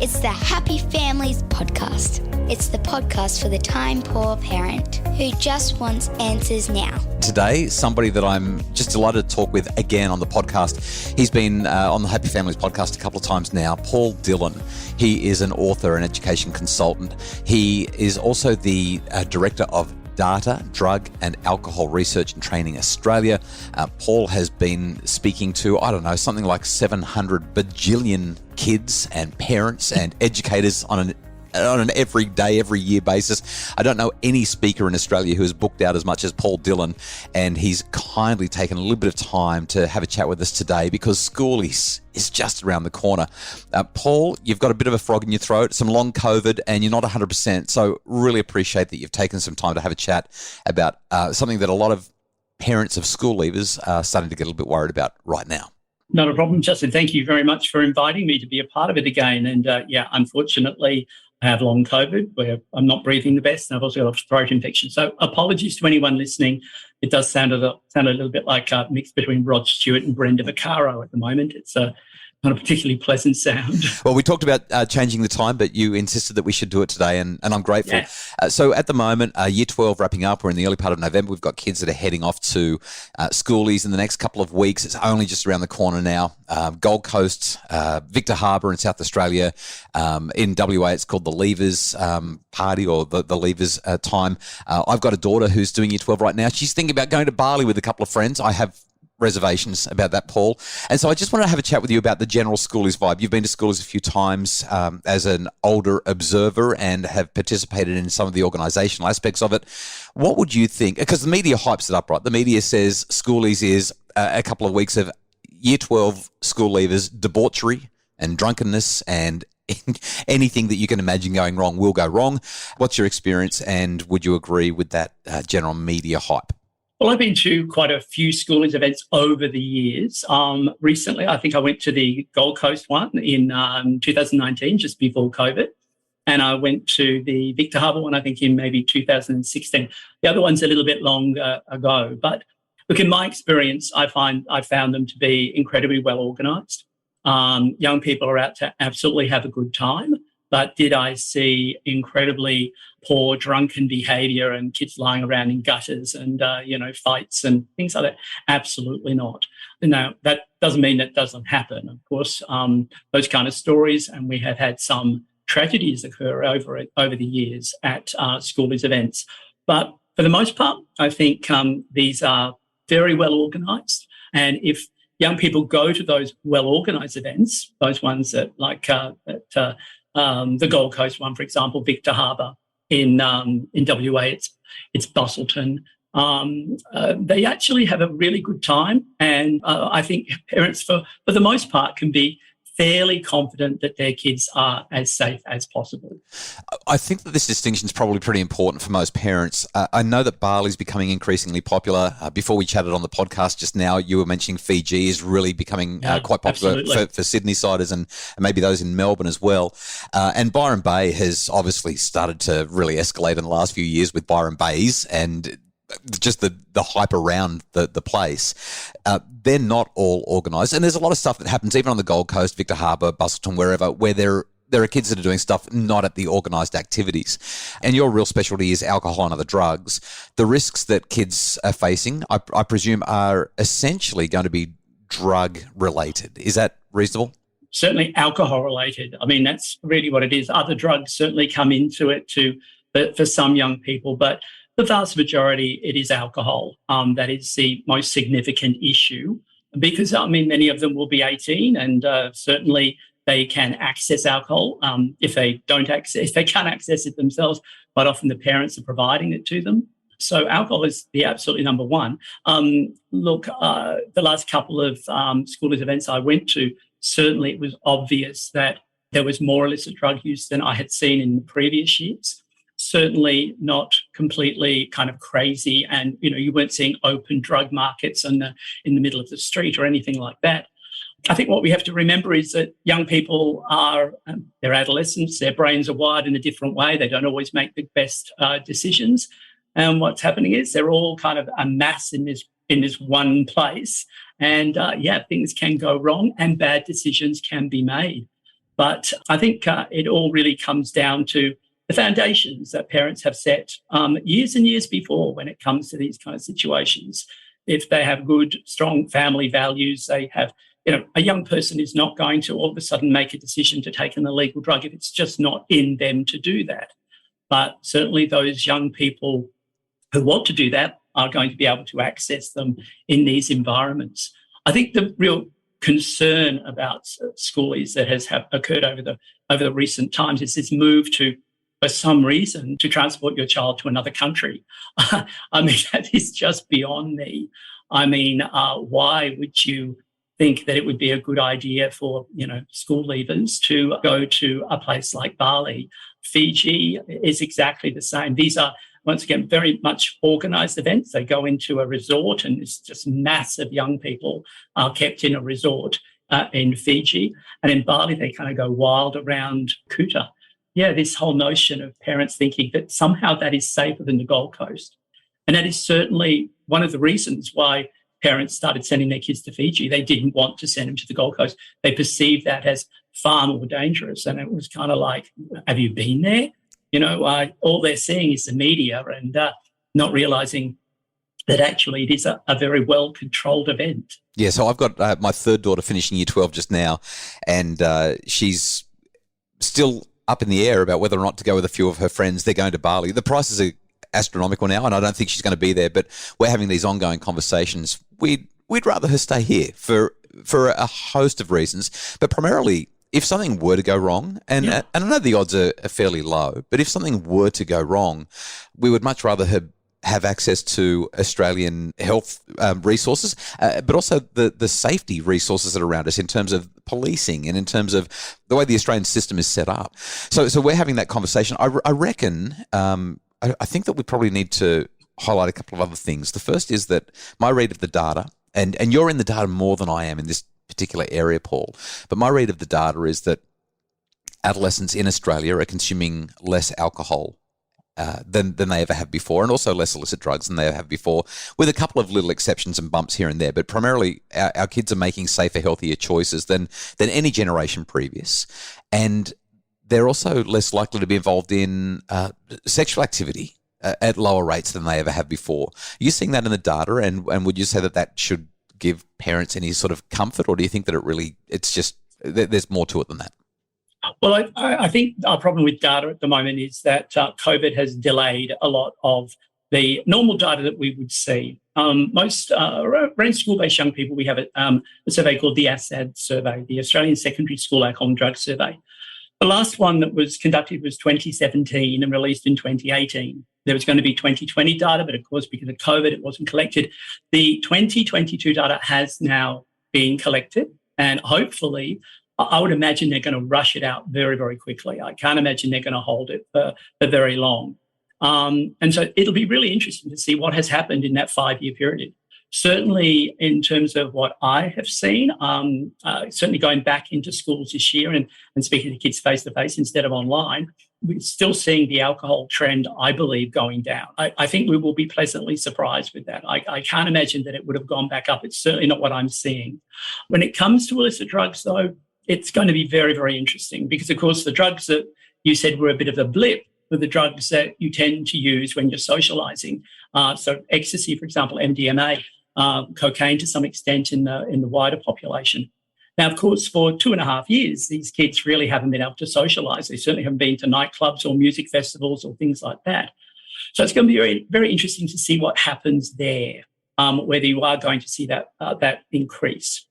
It's the Happy Families Podcast. It's the podcast for the time-poor parent who just wants answers now. Today, somebody that I'm just delighted to talk with again on the podcast. He's been on the Happy Families podcast a couple of times now, Paul Dillon. He is an author and education consultant. He is also the director of Data, Drug and Alcohol Research and Training Australia. Paul has been speaking to, something like 700 bajillion kids and parents and educators on an every day, every year basis. I don't know any speaker in Australia who has booked out as much as Paul Dillon, and he's kindly taken a little bit of time to have a chat with us today because Schoolies is just around the corner. Paul, you've got a bit of a frog in your throat, some long COVID, and you're not 100%. So really appreciate that you've taken some time to have a chat about something that a lot of parents of school leavers are starting to get a little bit worried about right now. Not a problem, Justin. Thank you very much for inviting me to be a part of it again. And unfortunately, I have long COVID where I'm not breathing the best, and I've also got a throat infection. So apologies to anyone listening. It does sound a little bit like a mix between Rod Stewart and Brenda Vaccaro at the moment. It's not a particularly pleasant sound. Well, we talked about changing the time, but you insisted that we should do it today, and I'm grateful. Yeah. So at the moment, Year 12 wrapping up. We're in the early part of November. We've got kids that are heading off to Schoolies in the next couple of weeks. It's only just around the corner now. Gold Coast, Victor Harbour in South Australia. In WA, it's called the Leavers Party or the Leavers Time. I've got a daughter who's doing Year 12 right now. She's thinking about going to Bali with a couple of friends. I have reservations about that, Paul. And so I just want to have a chat with you about the general Schoolies vibe. You've been to Schoolies a few times as an older observer and have participated in some of the organisational aspects of it. What would you think? Because the media hypes it up, right? The media says Schoolies is a couple of weeks of Year 12 school leavers, debauchery and drunkenness and anything that you can imagine going wrong will go wrong. What's your experience, and would you agree with that general media hype? Well, I've been to quite a few Schoolies events over the years. Recently, I think I went to the Gold Coast one in 2019, just before COVID. And I went to the Victor Harbour one, I think, in maybe 2016. The other one's a little bit longer ago. But look, in my experience, I found them to be incredibly well organised. Young people are out to absolutely have a good time. But did I see incredibly poor drunken behaviour and kids lying around in gutters and, fights and things like that? Absolutely not. Now, that doesn't mean that doesn't happen. Of course, those kind of stories, and we have had some tragedies occur over the years at Schoolies events. But for the most part, I think these are very well organised. And if young people go to those well-organised events, those ones that the Gold Coast one, for example, Victor Harbour in WA, it's Busselton. They actually have a really good time, and I think parents, for the most part, can be fairly confident that their kids are as safe as possible. I think that this distinction is probably pretty important for most parents. I know that Bali is becoming increasingly popular. Before we chatted on the podcast just now, you were mentioning Fiji is really becoming quite popular for Sydney-siders and maybe those in Melbourne as well. And Byron Bay has obviously started to really escalate in the last few years with Byron Bays and just the hype around the place. They're not all organised. And there's a lot of stuff that happens even on the Gold Coast, Victor Harbour, Busselton, wherever, where there are kids that are doing stuff not at the organised activities. And your real specialty is alcohol and other drugs. The risks that kids are facing, I presume, are essentially going to be drug-related. Is that reasonable? Certainly alcohol-related. I mean, that's really what it is. Other drugs certainly come into it for some young people, but the vast majority, it is alcohol. That is the most significant issue because, many of them will be 18 and certainly they can access alcohol. If they can't access it themselves, quite often the parents are providing it to them. So alcohol is the absolutely number one. The last couple of Schoolies events I went to, certainly it was obvious that there was more illicit drug use than I had seen in the previous years. Certainly not completely kind of crazy, and you weren't seeing open drug markets in the middle of the street or anything like that. I think what we have to remember is that young people they're adolescents, their brains are wired in a different way. They don't always make the best decisions, and what's happening is they're all kind of a mass in this one place, and things can go wrong and bad decisions can be made. But I think it all really comes down to the foundations that parents have set years and years before when it comes to these kind of situations. If they have good, strong family values, they have, a young person is not going to all of a sudden make a decision to take an illegal drug if it's just not in them to do that. But certainly those young people who want to do that are going to be able to access them in these environments. I think the real concern about schoolies that has occurred over the recent times is this move to, for some reason, to transport your child to another country. I mean, that is just beyond me. I mean, why would you think that it would be a good idea for, school leavers to go to a place like Bali? Fiji is exactly the same. These are, once again, very much organised events. They go into a resort and it's just massive young people are kept in a resort in Fiji. And in Bali, they kind of go wild around Kuta. Yeah, this whole notion of parents thinking that somehow that is safer than the Gold Coast. And that is certainly one of the reasons why parents started sending their kids to Fiji. They didn't want to send them to the Gold Coast. They perceived that as far more dangerous. And it was kind of like, have you been there? All they're seeing is the media and not realising that actually it is a very well-controlled event. Yeah, so I've got my third daughter finishing year 12 just now, and she's still up in the air about whether or not to go with a few of her friends. They're going to Bali. The prices are astronomical now, and I don't think she's going to be there, but we're having these ongoing conversations. We'd rather her stay here for a host of reasons, but primarily if something were to go wrong, and I know the odds are fairly low, but if something were to go wrong, we would much rather her have access to Australian health resources, but also the safety resources that are around us in terms of policing and in terms of the way the Australian system is set up. So we're having that conversation. I reckon, I think that we probably need to highlight a couple of other things. The first is that my read of the data, and you're in the data more than I am in this particular area, Paul, but my read of the data is that adolescents in Australia are consuming less alcohol than they ever have before, and also less illicit drugs than they ever have before, with a couple of little exceptions and bumps here and there. But primarily, our kids are making safer, healthier choices than any generation previous, and they're also less likely to be involved in sexual activity at lower rates than they ever have before. Are you seeing that in the data, and would you say that should give parents any sort of comfort, or do you think that it's just there's more to it than that? Well, I think our problem with data at the moment is that COVID has delayed a lot of the normal data that we would see. Most around school-based young people, we have a survey called the ASAD survey, the Australian Secondary School Alcohol and Drug Survey. The last one that was conducted was 2017 and released in 2018. There was going to be 2020 data, but of course, because of COVID, it wasn't collected. The 2022 data has now been collected, and hopefully, I would imagine they're going to rush it out very, very quickly. I can't imagine they're going to hold it for very long. And so it'll be really interesting to see what has happened in that 5-year period. Certainly in terms of what I have seen, certainly going back into schools this year and speaking to kids face-to-face instead of online, we're still seeing the alcohol trend, I believe, going down. I think we will be pleasantly surprised with that. I can't imagine that it would have gone back up. It's certainly not what I'm seeing. When it comes to illicit drugs, though, it's going to be very, very interesting because, of course, the drugs that you said were a bit of a blip were the drugs that you tend to use when you're socialising. So ecstasy, for example, MDMA, cocaine to some extent in the wider population. Now, of course, for 2.5 years, these kids really haven't been able to socialise. They certainly haven't been to nightclubs or music festivals or things like that. So it's going to be very, very interesting to see what happens there, whether you are going to see that increase.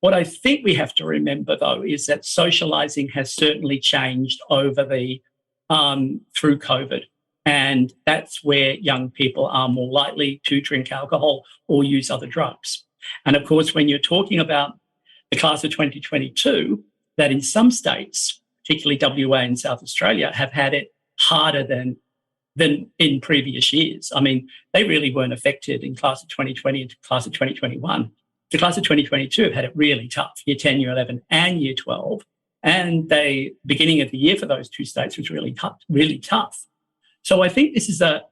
What I think we have to remember, though, is that socialising has certainly changed over through COVID. And that's where young people are more likely to drink alcohol or use other drugs. And of course, when you're talking about the class of 2022, that in some states, particularly WA and South Australia, have had it harder than in previous years. I mean, they really weren't affected in class of 2020 and class of 2021. The class of 2022 have had it really tough, year 10, year 11 and year 12. And the beginning of the year for those two states was really tough. So I think this is a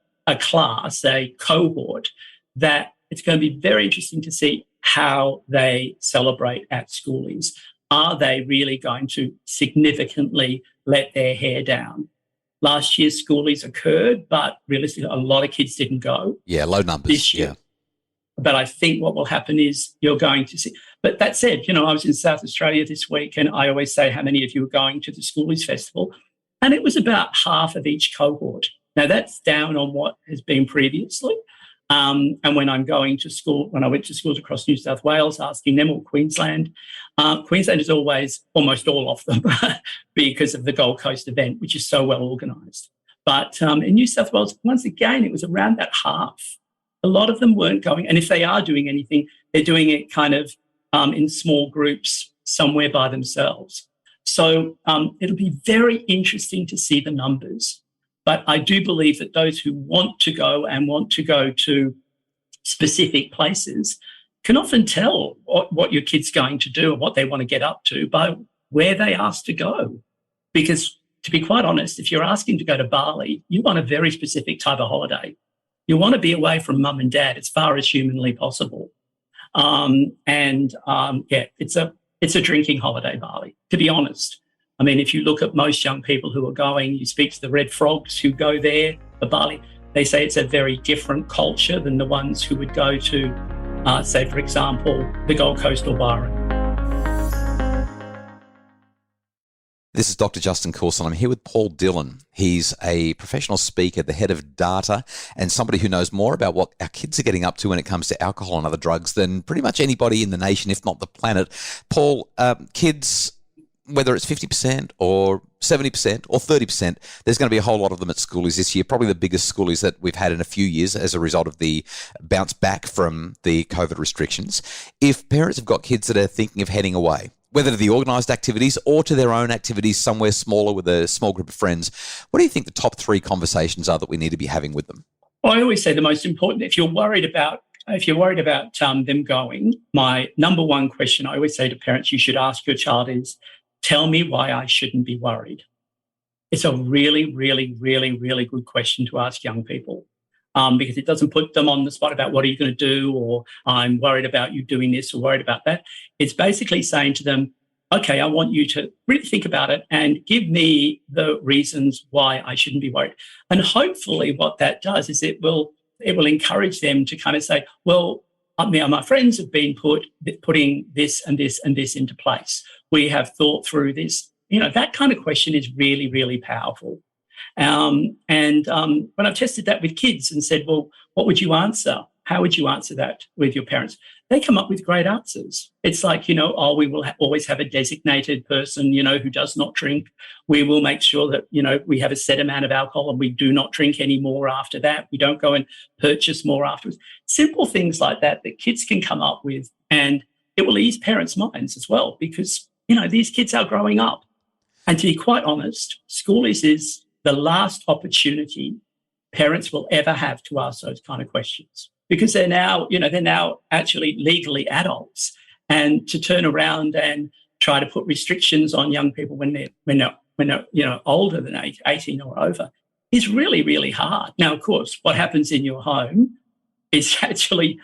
class, a cohort, that it's going to be very interesting to see how they celebrate at Schoolies. are they really going to significantly let their hair down? Last year, Schoolies occurred, but realistically, a lot of kids didn't go. Yeah, low numbers. This year. But I think what will happen is you're going to see. But that said, I was in South Australia this week, and I always say how many of you are going to the Schoolies Festival, and it was about half of each cohort. Now, that's down on what has been previously. And when I'm going to school, when I went to schools across New South Wales, asking them, or Queensland, Queensland is always almost all of them because of the Gold Coast event, which is so well organised. But in New South Wales, once again, it was around that half. A lot of them weren't going. And if they are doing anything, they're doing it kind of in small groups somewhere by themselves. So it'll be very interesting to see the numbers. But I do believe that those who want to go and want to go to specific places can often tell what your kid's going to do and what they want to get up to by where they ask to go. Because to be quite honest, if you're asking to go to Bali, you want a very specific type of holiday. You want to be away from mum and dad as far as humanly possible. It's a drinking holiday, Bali, to be honest. I mean, if you look at most young people who are going, you speak to the red frogs who go there, the Bali, they say it's a very different culture than the ones who would go to, say, for example, the Gold Coast or Byron. This is Dr. Justin Coulson. I'm here with Paul Dillon. He's a professional speaker, the head of data, and somebody who knows more about what our kids are getting up to when it comes to alcohol and other drugs than pretty much anybody in the nation, if not the planet. Paul, kids, whether it's 50% or 70% or 30%, there's going to be a whole lot of them at Schoolies this year, probably the biggest Schoolies that we've had in a few years as a result of the bounce back from the COVID restrictions. If parents have got kids that are thinking of heading away, whether to the organised activities or to their own activities somewhere smaller with a small group of friends, what do you think the top 3 conversations are that we need to be having with them? Well, I always say the most important, if you're worried about them going, my number one question I always say to parents you should ask your child is, tell me why I shouldn't be worried. It's a really, really, really, really good question to ask young people. Because it doesn't put them on the spot about what are you going to do, or I'm worried about you doing this or worried about that. It's basically saying to them, okay, I want you to really think about it and give me the reasons why I shouldn't be worried. And hopefully what that does is it will encourage them to kind of say, well, my friends have been putting this and this and this into place. We have thought through this. That kind of question is really, really powerful. When I've tested that with kids and said, well, what would you answer? How would you answer that with your parents? They come up with great answers. It's like, we will always have a designated person, who does not drink. We will make sure that, we have a set amount of alcohol and we do not drink any more after that. We don't go and purchase more afterwards. Simple things like that kids can come up with, and it will ease parents' minds as well because, these kids are growing up. And to be quite honest, Schoolies is the last opportunity parents will ever have to ask those kind of questions because they're now actually legally adults, and to turn around and try to put restrictions on young people when they're older than 18 or over is really, really hard. Now, of course, what happens in your home is actually,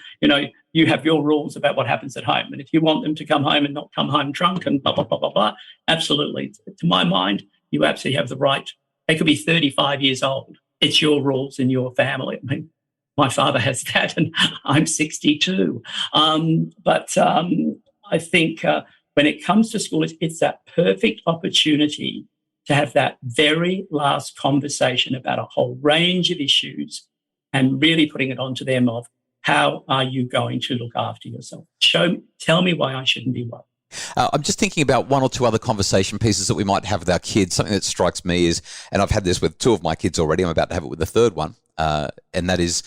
you have your rules about what happens at home. And if you want them to come home and not come home drunk and blah, blah, blah, blah, blah, absolutely. To my mind, you absolutely have the right. They could be 35 years old. It's your rules in your family. I mean, my father has that and I'm 62. But I think when it comes to school, it's that perfect opportunity to have that very last conversation about a whole range of issues and really putting it onto them of how are you going to look after yourself? Tell me why I shouldn't be worried. I'm just thinking about 1 or 2 other conversation pieces that we might have with our kids. Something that strikes me is, and I've had this with 2 of my kids already, I'm about to have it with the 3rd one, and that is,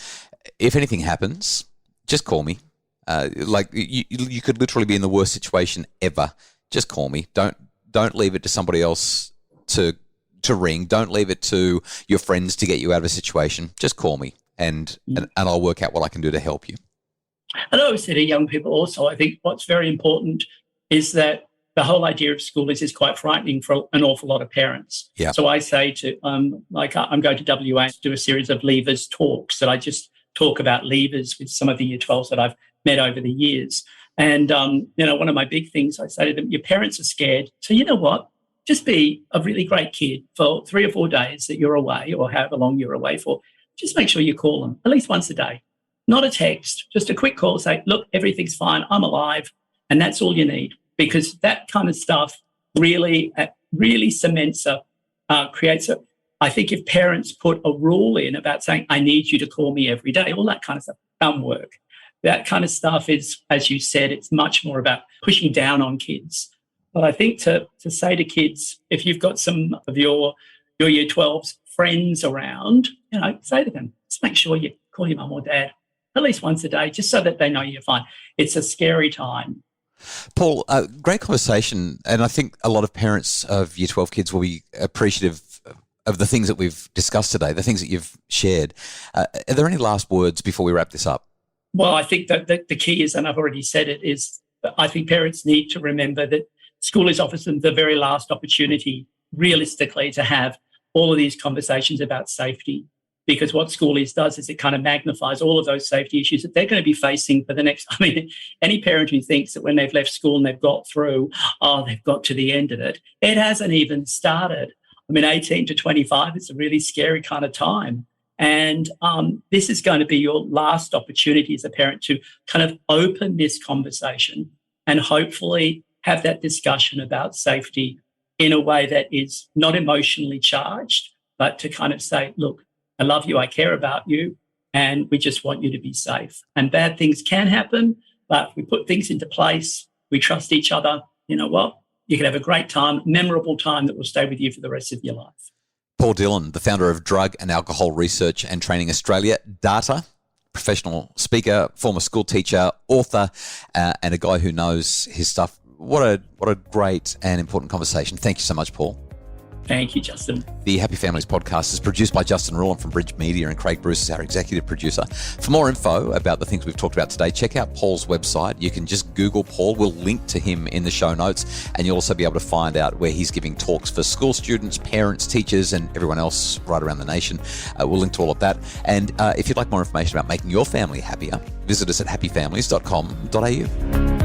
if anything happens, just call me. You could literally be in the worst situation ever. Just call me. Don't leave it to somebody else to ring. Don't leave it to your friends to get you out of a situation. Just call me, and I'll work out what I can do to help you. And I always say to young people also, I think what's very important is that the whole idea of Schoolies is quite frightening for an awful lot of parents. Yeah. So I say to, I'm going to WA to do a series of Levers talks that I just talk about levers with some of the Year 12s that I've met over the years. And, one of my big things, I say to them, your parents are scared. So you know what? Just be a really great kid for 3 or 4 days that you're away or however long you're away for. Just make sure you call them at least once a day. Not a text, just a quick call, say, look, everything's fine, I'm alive. And that's all you need, because that kind of stuff really cements creates a, I think if parents put a rule in about saying, I need you to call me every day, all that kind of stuff doesn't work. That kind of stuff is, as you said, it's much more about pushing down on kids. But I think to say to kids, if you've got some of your Year 12's friends around, say to them, just make sure you call your mum or dad at least once a day, just so that they know you're fine. It's a scary time. Paul, great conversation. And I think a lot of parents of Year 12 kids will be appreciative of the things that we've discussed today, the things that you've shared. Are there any last words before we wrap this up? Well, I think that the key is, and I've already said it, is that I think parents need to remember that Schoolies offers them the very last opportunity, realistically, to have all of these conversations about safety. Because what Schoolies does is it kind of magnifies all of those safety issues that they're going to be facing for the next, any parent who thinks that when they've left school and they've got through, they've got to the end of it. It hasn't even started. 18 to 25 is a really scary kind of time. And this is going to be your last opportunity as a parent to kind of open this conversation and hopefully have that discussion about safety in a way that is not emotionally charged, but to kind of say, look, I love you, I care about you, and we just want you to be safe. And bad things can happen, but we put things into place, we trust each other, you know what? You can have a great time, memorable time that will stay with you for the rest of your life. Paul Dillon, the founder of Drug and Alcohol Research and Training Australia, data, professional speaker, former school teacher, author, and a guy who knows his stuff. What a great and important conversation. Thank you so much, Paul. Thank you, Justin. The Happy Families podcast is produced by Justin Rulon from Bridge Media, and Craig Bruce is our executive producer. For more info about the things we've talked about today, check out Paul's website. You can just Google Paul. We'll link to him in the show notes, and you'll also be able to find out where he's giving talks for school students, parents, teachers, and everyone else right around the nation. We'll link to all of that. And if you'd like more information about making your family happier, visit us at happyfamilies.com.au.